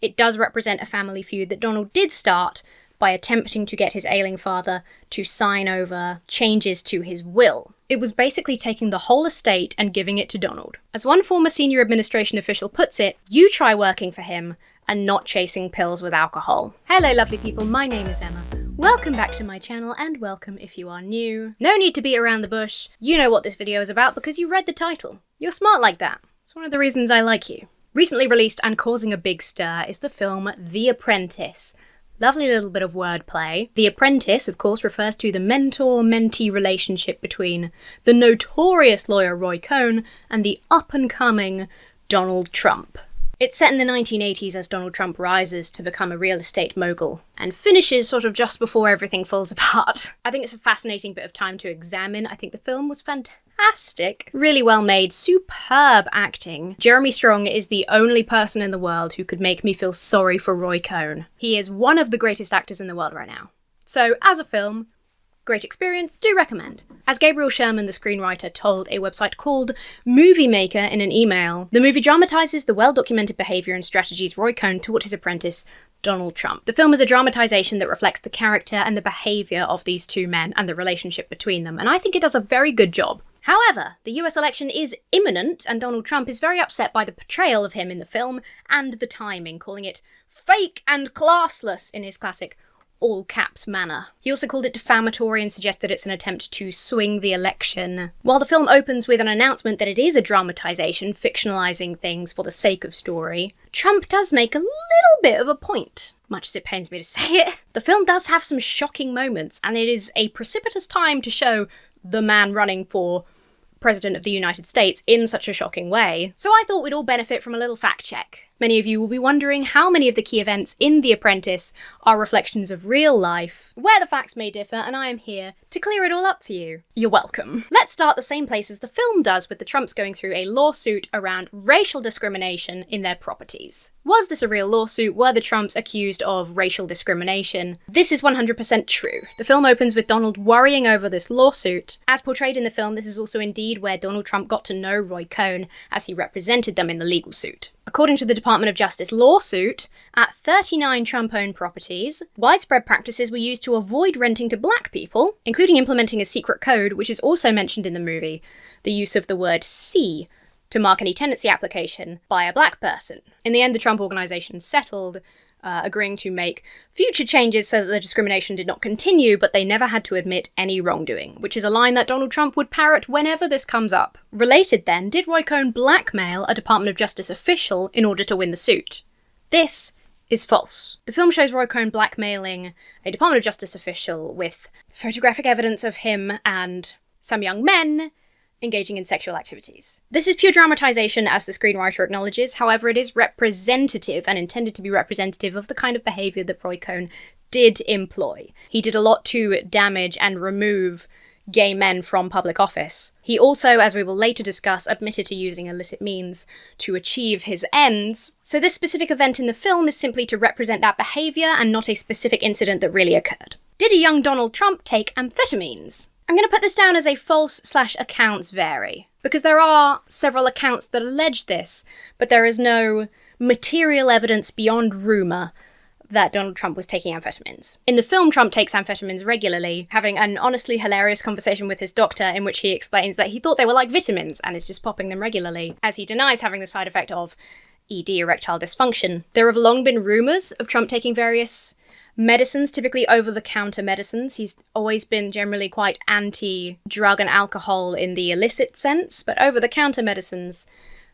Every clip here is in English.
it does represent a family feud that Donald did start by attempting to get his ailing father to sign over changes to his will. It was basically taking the whole estate and giving it to Donald. As one former senior administration official puts it, you try working for him and not chasing pills with alcohol. Hello lovely people, my name is Emma. Welcome back to my channel, and welcome if you are new. No need to beat around the bush. You know what this video is about because you read the title. You're smart like that. It's one of the reasons I like you. Recently released and causing a big stir is the film The Apprentice. Lovely little bit of wordplay. The Apprentice, of course, refers to the mentor-mentee relationship between the notorious lawyer Roy Cohn and the up-and-coming Donald Trump. It's set in the 1980s as Donald Trump rises to become a real estate mogul, and finishes sort of just before everything falls apart. I think it's a fascinating bit of time to examine. I think the film was fantastic. Really well made, superb acting. Jeremy Strong is the only person in the world who could make me feel sorry for Roy Cohn. He is one of the greatest actors in the world right now. So, as a film, great experience, do recommend. As Gabriel Sherman, the screenwriter, told a website called Movie Maker in an email, the movie dramatises the well-documented behaviour and strategies Roy Cohn taught his apprentice, Donald Trump. The film is a dramatisation that reflects the character and the behaviour of these two men and the relationship between them, and I think it does a very good job. However, the US election is imminent, and Donald Trump is very upset by the portrayal of him in the film and the timing, calling it fake and classless in his classic all-caps manner. He also called it defamatory and suggested it's an attempt to swing the election. While the film opens with an announcement that it is a dramatisation, fictionalising things for the sake of story, Trump does make a little bit of a point, much as it pains me to say it. The film does have some shocking moments, and it is a precipitous time to show the man running for President of the United States in such a shocking way, so I thought we'd all benefit from a little fact check. Many of you will be wondering how many of the key events in The Apprentice are reflections of real life, where the facts may differ, and I am here to clear it all up for you. You're welcome. Let's start the same place as the film does, with the Trumps going through a lawsuit around racial discrimination in their properties. Was this a real lawsuit? Were the Trumps accused of racial discrimination? This is 100% true. The film opens with Donald worrying over this lawsuit. As portrayed in the film, this is also indeed where Donald Trump got to know Roy Cohn as he represented them in the legal suit. According to the Department of Justice lawsuit, at 39 Trump-owned properties, widespread practices were used to avoid renting to black people, including implementing a secret code, which is also mentioned in the movie, the use of the word C to mark any tenancy application by a black person. In the end, the Trump organization settled, agreeing to make future changes so that the discrimination did not continue, but they never had to admit any wrongdoing, which is a line that Donald Trump would parrot whenever this comes up. Related then, did Roy Cohn blackmail a Department of Justice official in order to win the suit? This is false. The film shows Roy Cohn blackmailing a Department of Justice official with photographic evidence of him and some young men engaging in sexual activities. This is pure dramatisation, as the screenwriter acknowledges. However, it is representative and intended to be representative of the kind of behaviour that Roy Cohn did employ. He did a lot to damage and remove gay men from public office. He also, as we will later discuss, admitted to using illicit means to achieve his ends. So this specific event in the film is simply to represent that behaviour and not a specific incident that really occurred. Did a young Donald Trump take amphetamines? I'm going to put this down as a false/accounts vary, because there are several accounts that allege this, but there is no material evidence beyond rumour that Donald Trump was taking amphetamines. In the film, Trump takes amphetamines regularly, having an honestly hilarious conversation with his doctor in which he explains that he thought they were like vitamins and is just popping them regularly, as he denies having the side effect of ED, erectile dysfunction. There have long been rumours of Trump taking various medicines, typically over-the-counter medicines. He's always been generally quite anti-drug and alcohol in the illicit sense, but over-the-counter medicines,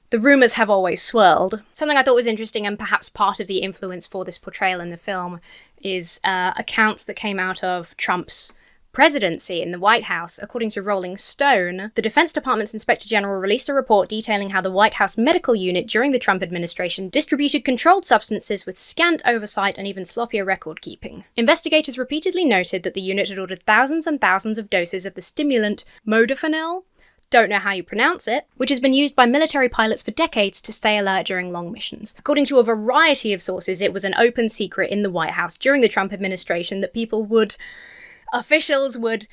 the rumours have always swirled. Something I thought was interesting, and perhaps part of the influence for this portrayal in the film, is accounts that came out of Trump's presidency in the White House. According to Rolling Stone, the Defense Department's Inspector General released a report detailing how the White House medical unit during the Trump administration distributed controlled substances with scant oversight and even sloppier record-keeping. Investigators repeatedly noted that the unit had ordered thousands and thousands of doses of the stimulant modafinil, don't know how you pronounce it, which has been used by military pilots for decades to stay alert during long missions. According to a variety of sources, it was an open secret in the White House during the Trump administration that officials would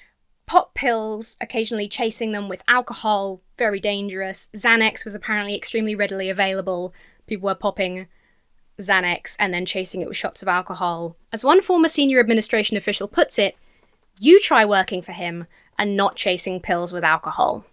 pop pills, occasionally chasing them with alcohol, very dangerous. Xanax was apparently extremely readily available. People were popping Xanax and then chasing it with shots of alcohol. As one former senior administration official puts it, you try working for him and not chasing pills with alcohol.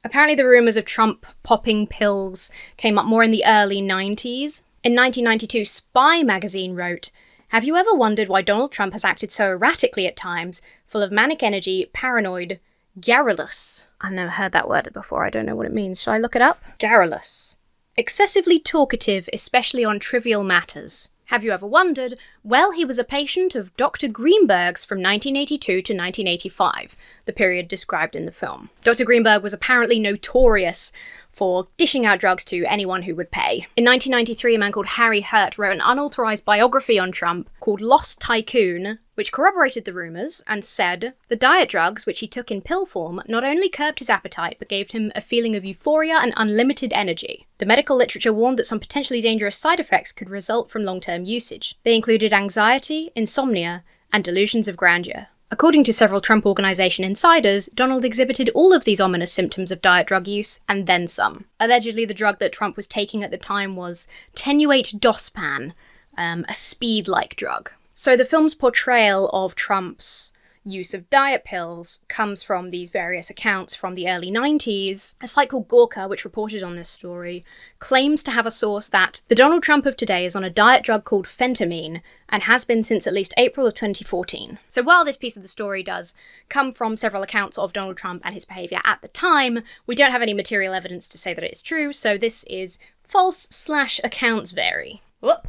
Apparently the rumours of Trump popping pills came up more in the early 90s. In 1992, Spy magazine wrote, "Have you ever wondered why Donald Trump has acted so erratically at times, full of manic energy, paranoid, garrulous?" I've never heard that word before, I don't know what it means. Shall I look it up? Garrulous. Excessively talkative, especially on trivial matters. Have you ever wondered? Well, he was a patient of Dr. Greenberg's from 1982 to 1985, the period described in the film. Dr. Greenberg was apparently notorious for dishing out drugs to anyone who would pay. In 1993, a man called Harry Hurt wrote an unauthorized biography on Trump called Lost Tycoon, which corroborated the rumors and said the diet drugs, which he took in pill form, not only curbed his appetite, but gave him a feeling of euphoria and unlimited energy. The medical literature warned that some potentially dangerous side effects could result from long-term usage. They included anxiety, insomnia, and delusions of grandeur. According to several Trump Organization insiders, Donald exhibited all of these ominous symptoms of diet drug use, and then some. Allegedly, the drug that Trump was taking at the time was tenuate dospan, a speed-like drug. So the film's portrayal of Trump's use of diet pills comes from these various accounts from the early 90s. A site called Quakka, which reported on this story, claims to have a source that the Donald Trump of today is on a diet drug called phentermine and has been since at least April of 2014. So while this piece of the story does come from several accounts of Donald Trump and his behaviour at the time, we don't have any material evidence to say that it's true, so this is false/accounts vary. Whoop.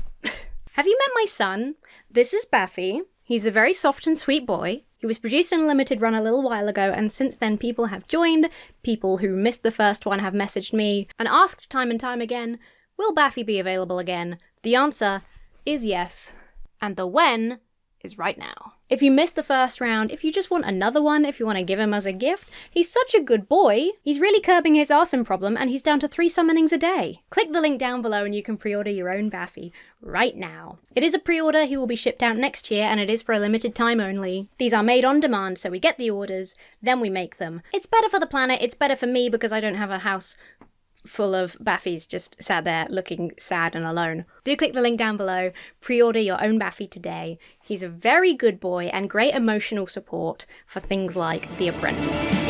Have you met my son? This is Baffy. He's a very soft and sweet boy. He was produced in a limited run a little while ago, and since then people have joined. People who missed the first one have messaged me and asked time and time again, will Baffy be available again? The answer is yes. And the when is right now. If you missed the first round, if you just want another one, if you want to give him as a gift, he's such a good boy. He's really curbing his arson problem, and he's down to 3 summonings a day. Click the link down below and you can pre-order your own Baffy right now. It is a pre-order, he will be shipped out next year, and it is for a limited time only. These are made on demand, so we get the orders, then we make them. It's better for the planet, it's better for me because I don't have a house full of Baffys just sat there looking sad and alone. Do click the link down below, pre-order your own Baffy today. He's a very good boy and great emotional support for things like The Apprentice.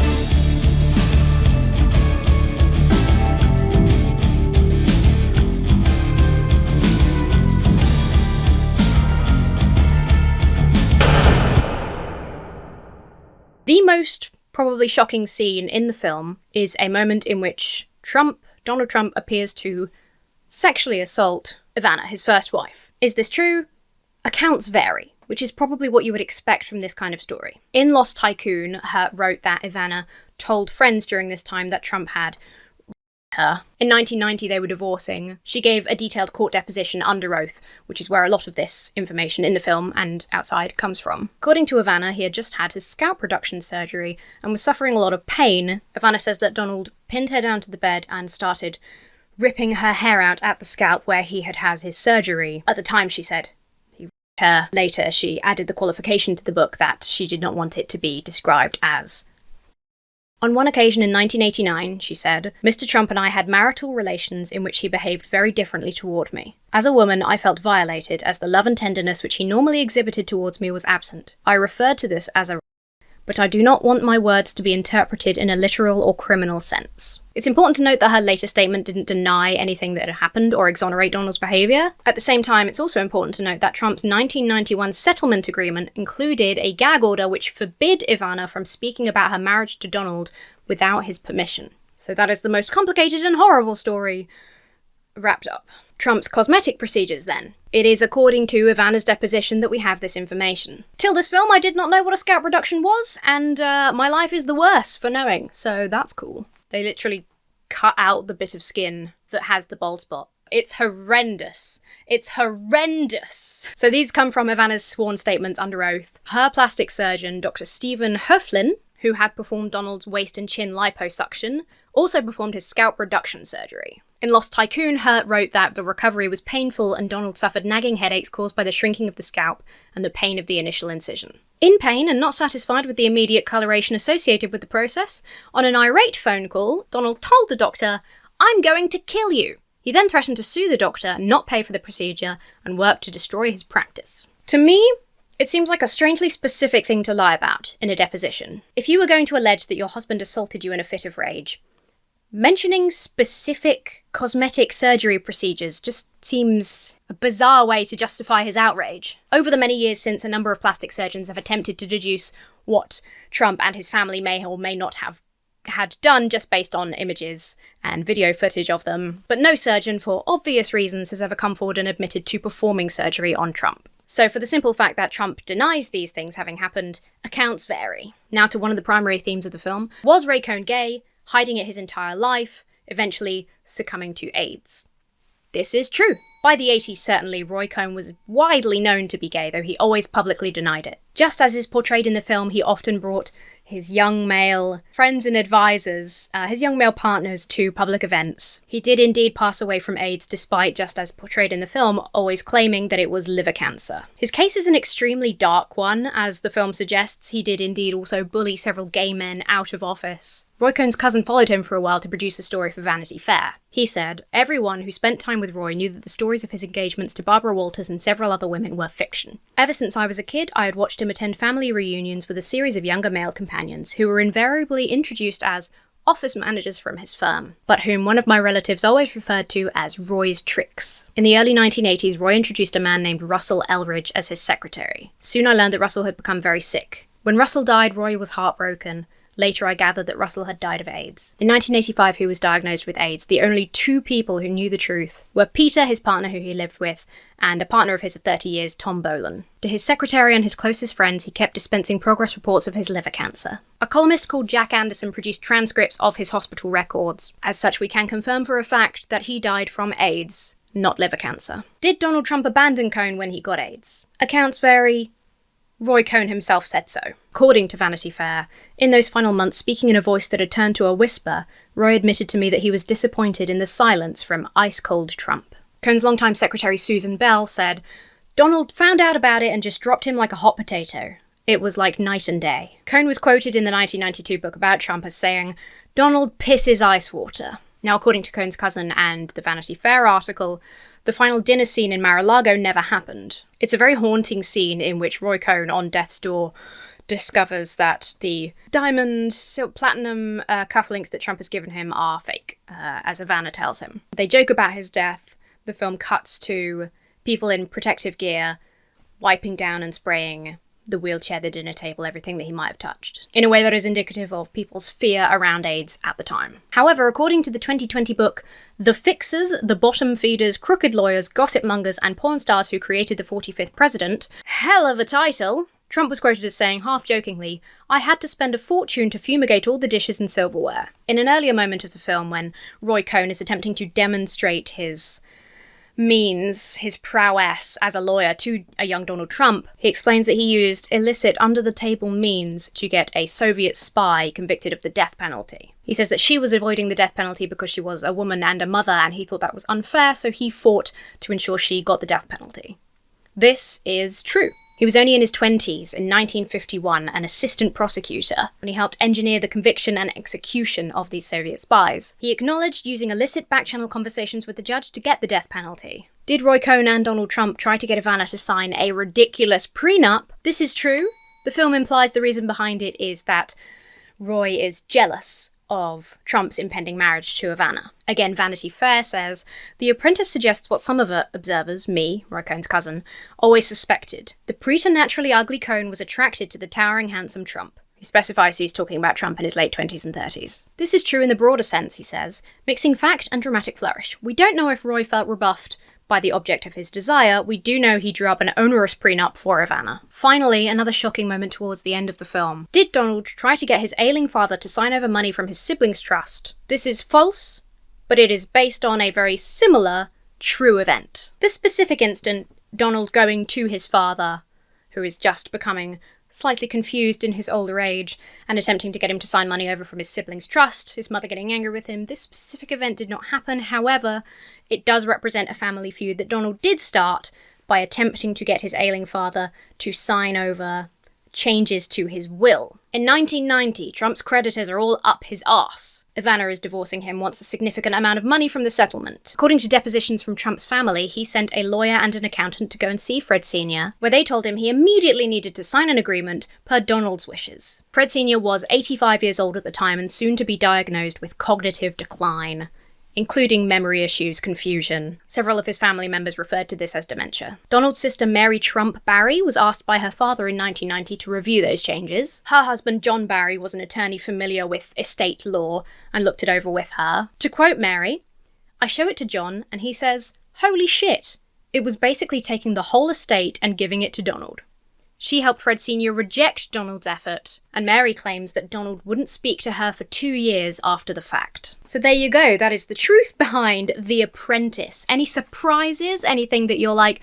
The most probably shocking scene in the film is a moment in which Donald Trump appears to sexually assault Ivana, his first wife. Is this true? Accounts vary, which is probably what you would expect from this kind of story. In Lost Tycoon, Hurt wrote that Ivana told friends during this time that Trump had her. In 1990, they were divorcing. She gave a detailed court deposition under oath, which is where a lot of this information in the film and outside comes from. According to Ivana, he had just had his scalp reduction surgery and was suffering a lot of pain. Ivana says that Donald pinned her down to the bed and started ripping her hair out at the scalp where he had had his surgery. At the time, she said he raped her. Later, she added the qualification to the book that she did not want it to be described as. On one occasion in 1989, she said, Mr. Trump and I had marital relations in which he behaved very differently toward me. As a woman, I felt violated, as the love and tenderness which he normally exhibited towards me was absent. I referred to this as a but I do not want my words to be interpreted in a literal or criminal sense. It's important to note that her later statement didn't deny anything that had happened or exonerate Donald's behaviour. At the same time, it's also important to note that Trump's 1991 settlement agreement included a gag order which forbid Ivana from speaking about her marriage to Donald without his permission. So that is the most complicated and horrible story wrapped up. Trump's cosmetic procedures, then. It is according to Ivana's deposition that we have this information. Till this film, I did not know what a scalp reduction was, and my life is the worse for knowing, so that's cool. They literally cut out the bit of skin that has the bald spot. It's horrendous. It's horrendous. So these come from Ivana's sworn statements under oath. Her plastic surgeon, Dr. Stephen Hoeflin, who had performed Donald's waist and chin liposuction, also performed his scalp reduction surgery. In Lost Tycoon, Hurt wrote that the recovery was painful and Donald suffered nagging headaches caused by the shrinking of the scalp and the pain of the initial incision. In pain and not satisfied with the immediate coloration associated with the process, on an irate phone call, Donald told the doctor, "I'm going to kill you." He then threatened to sue the doctor, not pay for the procedure, and work to destroy his practice. To me, it seems like a strangely specific thing to lie about in a deposition. If you were going to allege that your husband assaulted you in a fit of rage, mentioning specific cosmetic surgery procedures just seems a bizarre way to justify his outrage. Over the many years since, a number of plastic surgeons have attempted to deduce what Trump and his family may or may not have had done just based on images and video footage of them, but no surgeon, for obvious reasons, has ever come forward and admitted to performing surgery on Trump. So for the simple fact that Trump denies these things having happened, accounts vary. Now to one of the primary themes of the film. Was Roy Cohn gay, hiding it his entire life, eventually succumbing to AIDS? This is true. By the 80s, certainly, Roy Cohn was widely known to be gay, though he always publicly denied it. Just as is portrayed in the film, he often brought his young male friends and advisors, his young male partners, to public events. He did indeed pass away from AIDS, despite, just as portrayed in the film, always claiming that it was liver cancer. His case is an extremely dark one. As the film suggests, he did indeed also bully several gay men out of office. Roy Cohn's cousin followed him for a while to produce a story for Vanity Fair. He said, "Everyone who spent time with Roy knew that the stories of his engagements to Barbara Walters and several other women were fiction. Ever since I was a kid, I had watched him attend family reunions with a series of younger male companions who were invariably introduced as office managers from his firm, but whom one of my relatives always referred to as Roy's tricks. In the early 1980s, Roy introduced a man named Russell Elridge as his secretary. Soon I learned that Russell had become very sick. When Russell died, Roy was heartbroken. Later, I gathered that Russell had died of AIDS. In 1985, he was diagnosed with AIDS. The only two people who knew the truth were Peter, his partner who he lived with, and a partner of his of 30 years, Tom Bolan. To his secretary and his closest friends, he kept dispensing progress reports of his liver cancer. A columnist called Jack Anderson produced transcripts of his hospital records. As such, we can confirm for a fact that he died from AIDS, not liver cancer. Did Donald Trump abandon Cohn when he got AIDS? Accounts vary. Roy Cohn himself said so. According to Vanity Fair, in those final months, speaking in a voice that had turned to a whisper, Roy admitted to me that he was disappointed in the silence from ice-cold Trump. Cohn's longtime secretary Susan Bell said, "Donald found out about it and just dropped him like a hot potato. It was like night and day." Cohn was quoted in the 1992 book about Trump as saying, "Donald pisses ice water." Now, according to Cohn's cousin and the Vanity Fair article, the final dinner scene in Mar-a-Lago never happened. It's a very haunting scene in which Roy Cohn, on death's door, discovers that the diamond, platinum cufflinks that Trump has given him are fake, as Ivana tells him. They joke about his death. The film cuts to people in protective gear wiping down and spraying the wheelchair, the dinner table, everything that he might have touched, in a way that is indicative of people's fear around AIDS at the time. However, according to the 2020 book, The Fixers, the Bottom Feeders, Crooked Lawyers, Gossip Mongers, and Porn Stars Who Created the 45th President, hell of a title, Trump was quoted as saying, half-jokingly, "I had to spend a fortune to fumigate all the dishes and silverware." In an earlier moment of the film, when Roy Cohn is attempting to demonstrate his means, his prowess as a lawyer to a young Donald Trump, he explains that he used illicit under-the-table means to get a Soviet spy convicted of the death penalty. He says that she was avoiding the death penalty because she was a woman and a mother, and he thought that was unfair, so he fought to ensure she got the death penalty. This is true. He was only in his 20s in 1951, an assistant prosecutor, when he helped engineer the conviction and execution of these Soviet spies. He acknowledged using illicit back-channel conversations with the judge to get the death penalty. Did Roy Cohn and Donald Trump try to get Ivana to sign a ridiculous prenup? This is true. The film implies the reason behind it is that Roy is jealous of Trump's impending marriage to Ivana. Again, Vanity Fair says, "The Apprentice suggests what some of the observers, me, Roy Cohn's cousin, always suspected. The preternaturally ugly Cohn was attracted to the towering handsome Trump." He specifies he's talking about Trump in his late 20s and 30s. "This is true in the broader sense," he says, "mixing fact and dramatic flourish. We don't know if Roy felt rebuffed by the object of his desire. We do know he drew up an onerous prenup for Ivana." Finally, another shocking moment towards the end of the film. Did Donald try to get his ailing father to sign over money from his siblings' trust? This is false, but it is based on a very similar, true event. This specific instant, Donald going to his father, who is just becoming slightly confused in his older age, and attempting to get him to sign money over from his siblings' trust, his mother getting angry with him. This specific event did not happen. However, it does represent a family feud that Donald did start by attempting to get his ailing father to sign over changes to his will In 1990, Trump's creditors are all up his arse. Ivana is divorcing him, wants a significant amount of money from the settlement. According to depositions from Trump's family, he sent a lawyer and an accountant to go and see Fred Sr., where they told him he immediately needed to sign an agreement per Donald's wishes. Fred Sr. was 85 years old at the time and soon to be diagnosed with cognitive decline, including memory issues, confusion. Several of his family members referred to this as dementia. Donald's sister Mary Trump Barry was asked by her father in 1990 to review those changes. Her husband John Barry was an attorney familiar with estate law and looked it over with her. To quote Mary, "I show it to John and he says, 'Holy shit!' It was basically taking the whole estate and giving it to Donald." She helped Fred Sr. reject Donald's effort, and Mary claims that Donald wouldn't speak to her for 2 years after the fact. So there you go, that is the truth behind The Apprentice. Any surprises? Anything that you're like,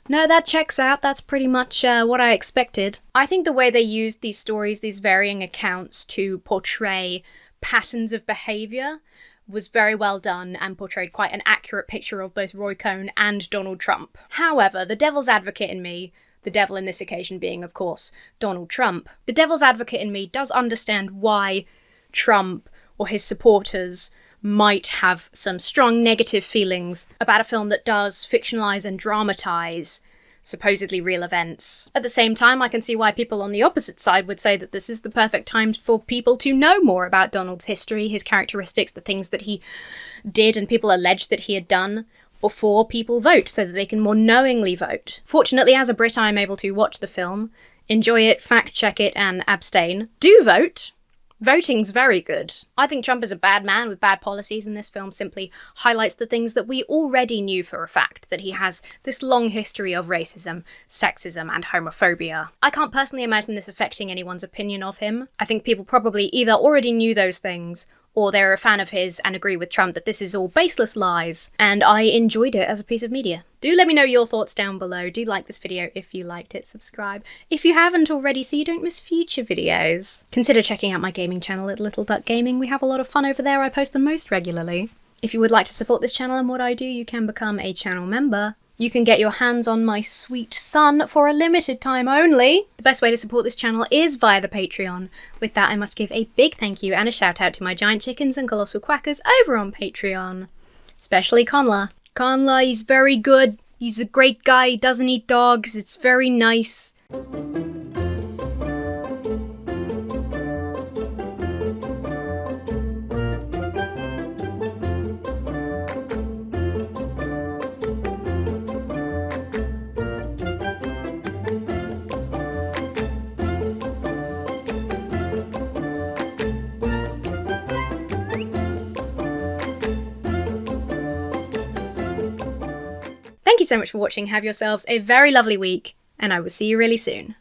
no, that checks out, that's pretty much what I expected? I think the way they used these stories, these varying accounts, to portray patterns of behaviour was very well done and portrayed quite an accurate picture of both Roy Cohn and Donald Trump. However, the devil's advocate in me, the devil in this occasion being, of course, Donald Trump, the devil's advocate in me does understand why Trump or his supporters might have some strong negative feelings about a film that does fictionalise and dramatise supposedly real events. At the same time, I can see why people on the opposite side would say that this is the perfect time for people to know more about Donald's history, his characteristics, the things that he did and people alleged that he had done, before people vote, so that they can more knowingly vote. Fortunately, as a Brit, I am able to watch the film, enjoy it, fact-check it, and abstain. Do vote! Voting's very good. I think Trump is a bad man with bad policies, and this film simply highlights the things that we already knew for a fact, that he has this long history of racism, sexism, and homophobia. I can't personally imagine this affecting anyone's opinion of him. I think people probably either already knew those things, or they're a fan of his and agree with Trump that this is all baseless lies, and I enjoyed it as a piece of media. Do let me know your thoughts down below. Do like this video if you liked it, subscribe if you haven't already so you don't miss future videos. Consider checking out my gaming channel at Little Duck Gaming. We have a lot of fun over there. I post them most regularly. If you would like to support this channel and what I do, you can become a channel member. You can get your hands on my sweet son for a limited time only. The best way to support this channel is via the Patreon. With that, I must give a big thank you and a shout out to my giant chickens and colossal quackers over on Patreon. Especially Conla. Conla, he's very good. He's a great guy. He doesn't eat dogs. It's very nice. Thank you so much for watching, have yourselves a very lovely week, and I will see you really soon.